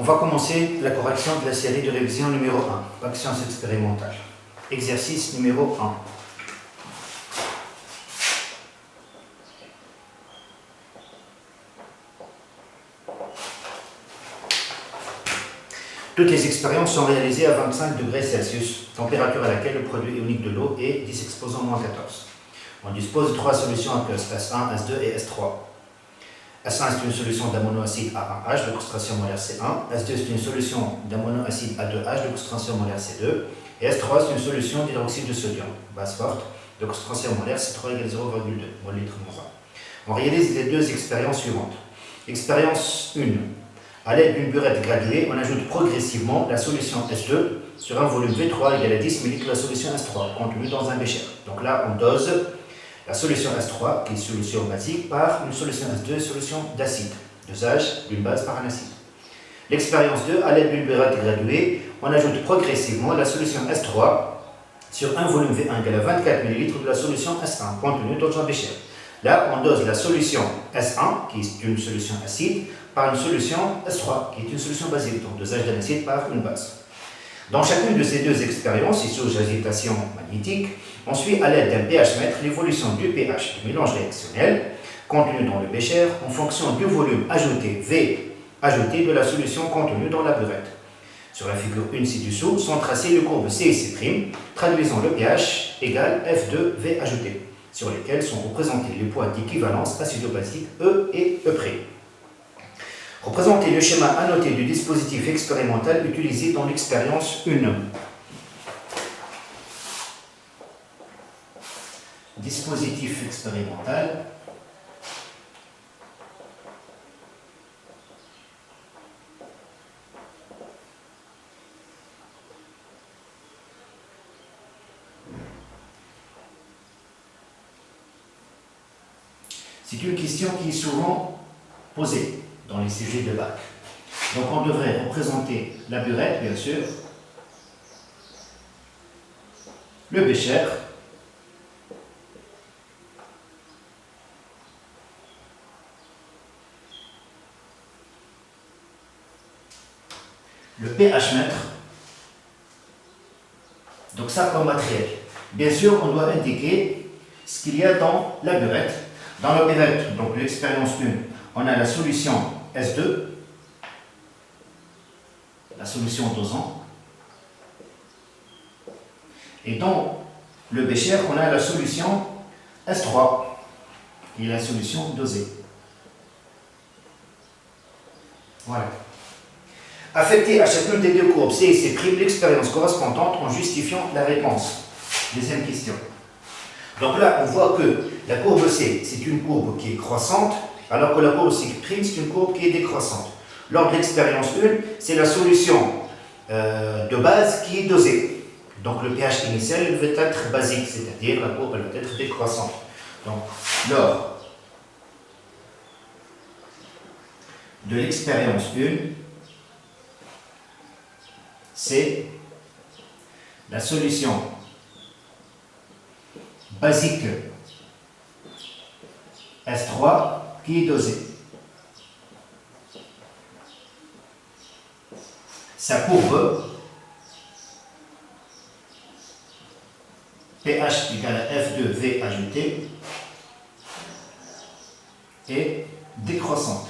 va commencer la correction de la série de révision numéro 1, action expérimentale. Exercice numéro 1. Toutes les expériences sont réalisées à 25 degrés Celsius, température à laquelle le produit ionique de l'eau est 10 exposant moins 14. On dispose de trois solutions aqueuses, S1, S2 et S3. S1 c'est une solution d'ammoniacide A1H de concentration molaire C1, S2 c'est une solution d'ammoniacide A2H de concentration molaire C2, et S3 c'est une solution d'hydroxyde de sodium, base forte, de concentration molaire C3 égale 0,2 mol litre moins 1. On réalise les deux expériences suivantes. Expérience 1. À l'aide d'une burette graduée, on ajoute progressivement la solution S2 sur un volume V3 égal à 10 ml de la solution S3 contenue dans un bécher. Donc là, on dose la solution S3, qui est solution basique, par une solution S2, solution d'acide. Dosage d'une base par un acide. L'expérience 2, à l'aide d'une burette graduée, on ajoute progressivement la solution S3 sur un volume V1 égal à 24 ml de la solution S1 contenue dans un bécher. Là, on dose la solution S1, qui est une solution acide, par une solution S3, qui est une solution basique, donc dosage d'un acide par une base. Dans chacune de ces deux expériences, ici sous agitation magnétique, on suit à l'aide d'un pH-mètre l'évolution du pH du mélange réactionnel contenu dans le bécher en fonction du volume ajouté V ajouté de la solution contenue dans la burette. Sur la figure 1 ci-dessous sont tracées les courbes C et C', traduisant le pH égal F2V ajouté, sur lesquelles sont représentés les points d'équivalence acido-basique E et E'. Représentez le schéma annoté du dispositif expérimental utilisé dans l'expérience 1. Dispositif expérimental. C'est une question qui est souvent posée dans les sujets de bac. Donc on devrait représenter la burette, bien sûr, le bécher, le pH-mètre, donc ça comme matériel. Bien sûr, on doit indiquer ce qu'il y a dans la burette. Dans la burette, donc l'expérience 1, on a la solution S2, la solution dosant, et dans le bécher, on a la solution S3, qui est la solution dosée. Voilà. Affecter à chacune des deux courbes C et C' l'expérience correspondante en justifiant la réponse. Deuxième question. Donc là, on voit que la courbe C, c'est une courbe qui est croissante, alors que la courbe C', c'est une courbe qui est décroissante. Lors de l'expérience 1, c'est la solution de base qui est dosée. Donc le pH initial va être basique, c'est-à-dire la courbe va être décroissante. Donc, lors de l'expérience 1, c'est la solution basique S3 qui est dosée. Sa courbe pH égale à F2V ajouté est décroissante.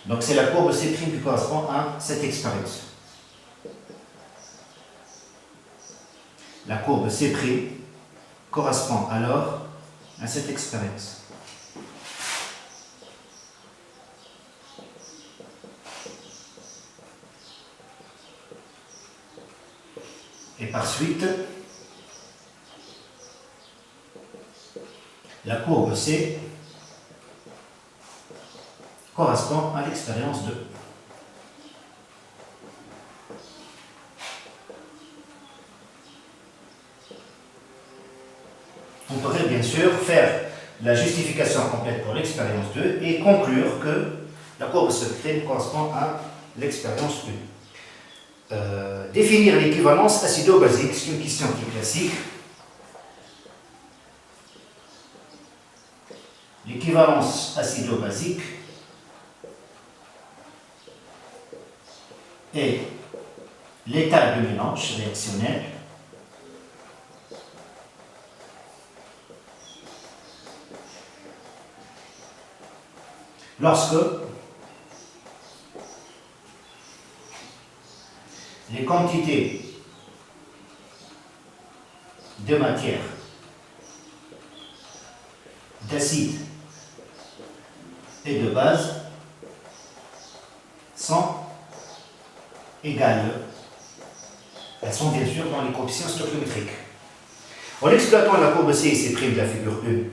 Donc c'est la courbe C' qui correspond à cette expérience. La courbe C' correspond alors à cette expérience. Et par suite, la courbe C correspond à l'expérience 2. On pourrait bien sûr faire la justification complète pour l'expérience 2 et conclure que la courbe C' correspond à l'expérience 1. Définir l'équivalence acido-basique, c'est une question qui est classique. l'équivalence acido-basique et l'état de mélange réactionnel lorsque les quantités de matière, d'acide et de base sont égales. Elles sont bien sûr dans les coefficients stoichiométriques. En exploitant la courbe C et C' de la figure E,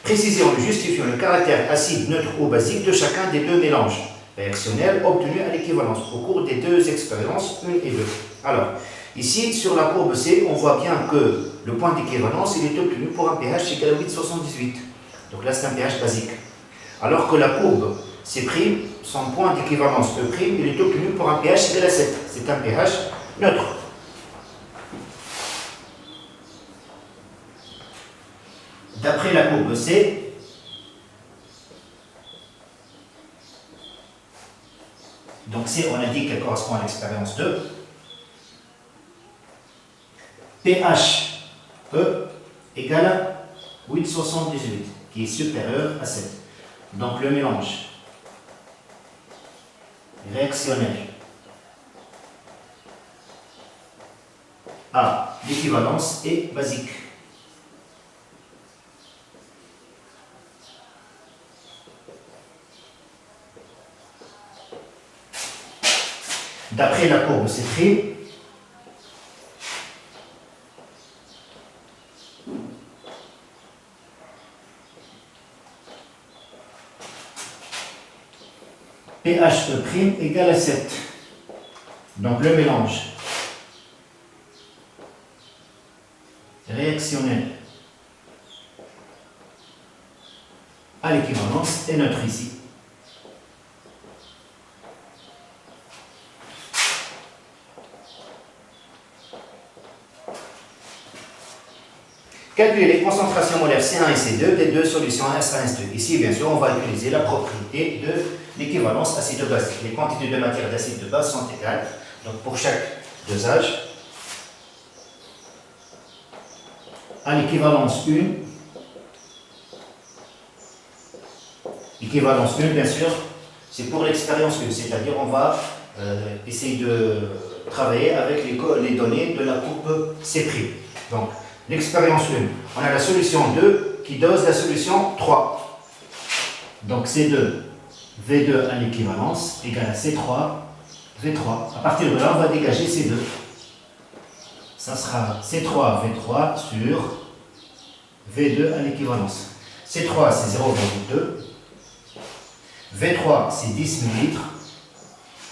précisons et justifions le caractère acide, neutre ou basique de chacun des deux mélanges réactionnels obtenus à l'équivalence au cours des deux expériences 1 et 2. Alors, ici, sur la courbe C, on voit bien que le point d'équivalence il est obtenu pour un pH égal à 8,78. Donc là, c'est un pH basique. Alors que la courbe C', son point d'équivalence E', il est obtenu pour un pH égal à 7. C'est un pH neutre. D'après la courbe C, donc C, on a dit qu'elle correspond à l'expérience 2, pH E égale à 8,78, qui est supérieur à 7. Donc le mélange réactionnel à l'équivalence est basique. D'après la courbe C', pH E' égale à 7. Donc le mélange réactionnel à l'équivalence est neutre ici. Calculer les concentrations molaires C1 et C2 des deux solutions S1 et S2. Ici, bien sûr, on va utiliser la propriété de l'équivalence acide-basique. Les quantités de matière d'acide de base sont égales. Donc, pour chaque dosage, à l'équivalence 1, l'équivalence 1, bien sûr, c'est pour l'expérience 1, c'est-à-dire on va essayer de travailler avec les données de la courbe C'. Donc, l'expérience 1, on a la solution 2 qui dose la solution 3. Donc C2, V2 à l'équivalence égale à C3, V3. À partir de là, on va dégager C2. Ça sera C3, V3 sur V2 à l'équivalence. C3, c'est 0,2. V3, c'est 10 ml.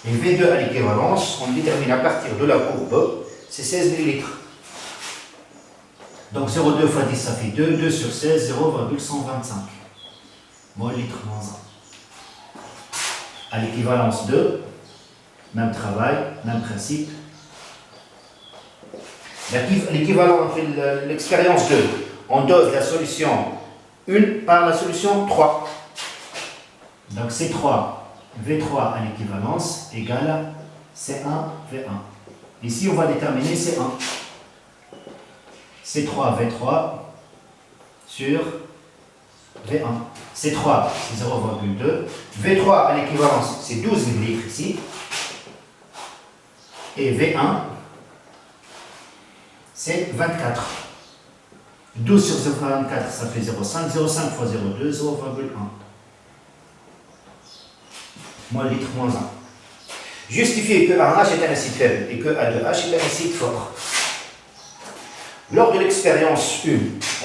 Et V2 à l'équivalence, on détermine à partir de la courbe, c'est 16 ml. Donc 0,2 fois 10, ça fait 2. 2 sur 16, 0,125 mol litre moins 1. À l'équivalence 2, même travail, même principe. L'équivalent, l'expérience 2, on dose la solution 1 par la solution 3. Donc C3, V3 à l'équivalence égale à C1, V1. Ici, on va déterminer C1. C3, V3 sur V1. C3, c'est 0,2. V3 à l'équivalence, c'est 12 ml ici. Et V1, c'est 24. 12 sur 24, ça fait 0,5. 0,5 fois 0,2, 0,1. Moins litre moins 1. Justifier que A1H est un acide faible et que A2H est un acide fort. Lors de l'expérience 1,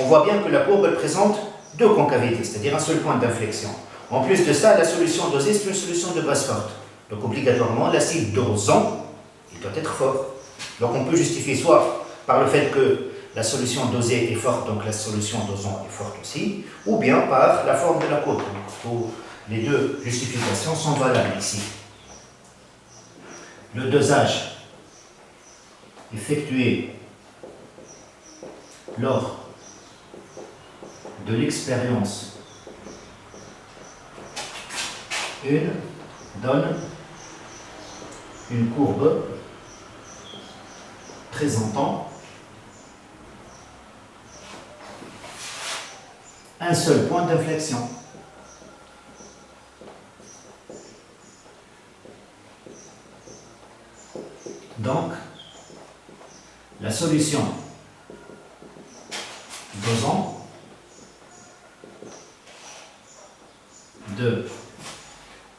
on voit bien que la courbe présente deux concavités, c'est-à-dire un seul point d'inflexion. En plus de ça, la solution dosée, c'est une solution de base forte. Donc obligatoirement, l'acide dosant, il doit être fort. Donc on peut justifier soit par le fait que la solution dosée est forte, donc la solution dosant est forte aussi, ou bien par la forme de la courbe. Les deux justifications sont valables ici. Le dosage effectué lors de l'expérience donne une courbe présentant un seul point d'inflexion. Donc, la solution dosant de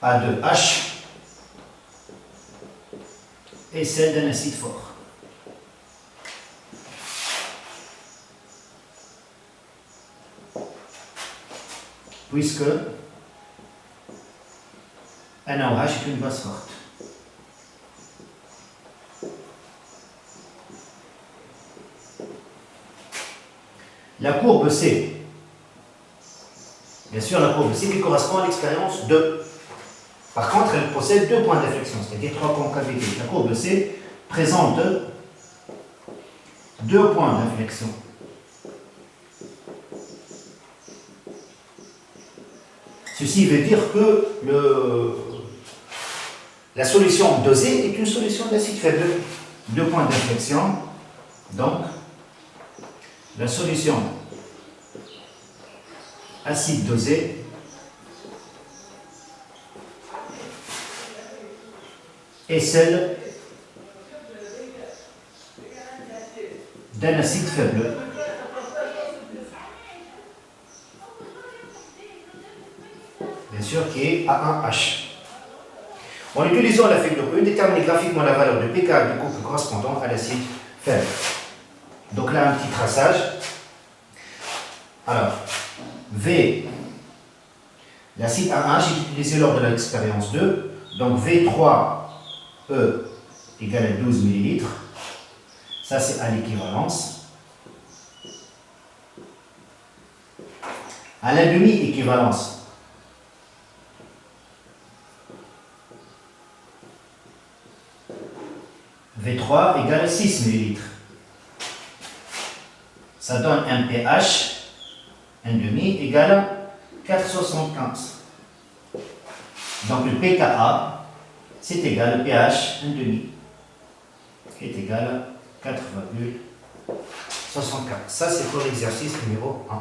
A2H est celle d'un acide fort. Puisque NaOH est une base forte. La courbe C, bien sûr la courbe C qui correspond à l'expérience 2. Par contre, elle possède deux points d'inflexion, c'est-à-dire trois concavités. La courbe C présente deux points d'inflexion. Ceci veut dire que la solution dosée est une solution d'acide faible. Deux points d'inflexion. Donc, la solution acide dosé est celle d'un acide faible. Bien sûr, qui est A1H. En utilisant la figure 1, déterminer graphiquement la valeur de pK du couple correspondant à l'acide faible. Donc là, un petit traçage. Alors, V, l'acide A1H est utilisé lors de l'expérience 2. Donc V3E égale à 12 ml. Ça, c'est à l'équivalence. À la demi-équivalence, V3 égale à 6 ml. Ça donne un pH 1,5 égale à 4,75. Donc le pKa, c'est égal au pH 1,5, qui est égal à 4,75. Ça, c'est pour l'exercice numéro 1.